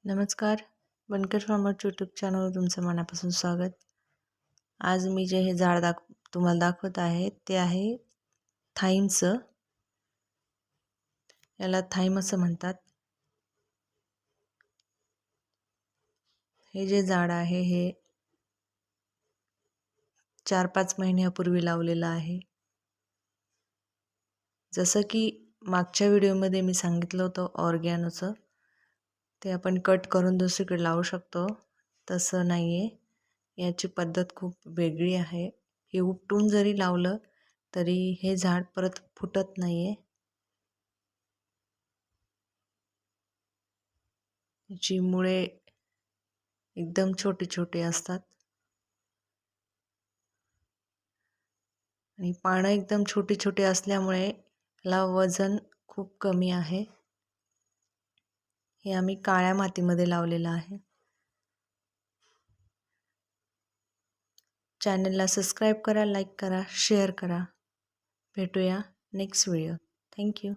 नमस्कार. बनकर farmer YouTube चॅनलवर तुमचं मनापासून स्वागत. आज मी जे हे झाड तुम्हाला दाखवत आहे ते आहे थाईमचं. याला थाईम असं म्हणतात. हे जे झाड आहे हे 4-5 महिन्यापूर्वी लावलेलं आहे. जसं की मागच्या व्हिडिओमध्ये मी सांगितलं होतं ऑर्गॅनोचं, ते आपण कट करून दुसरीकडे लावू शकतो. तसं नाही आहे. याची पद्धत खूप वेगळी आहे. हे उपटून जरी लावलं तरी हे झाड परत फुटत नाही आहे. याची मुळे एकदम छोटे छोटे असतात आणि पानं एकदम छोटी छोटी असल्यामुळे याला वजन खूप कमी आहे. हे आम्ही काळ्या मातीमध्ये लावलेलं आहे. चॅनलला सबस्क्राईब करा, लाईक करा, शेअर करा. भेटूया नेक्स्ट व्हिडिओ. थँक्यू.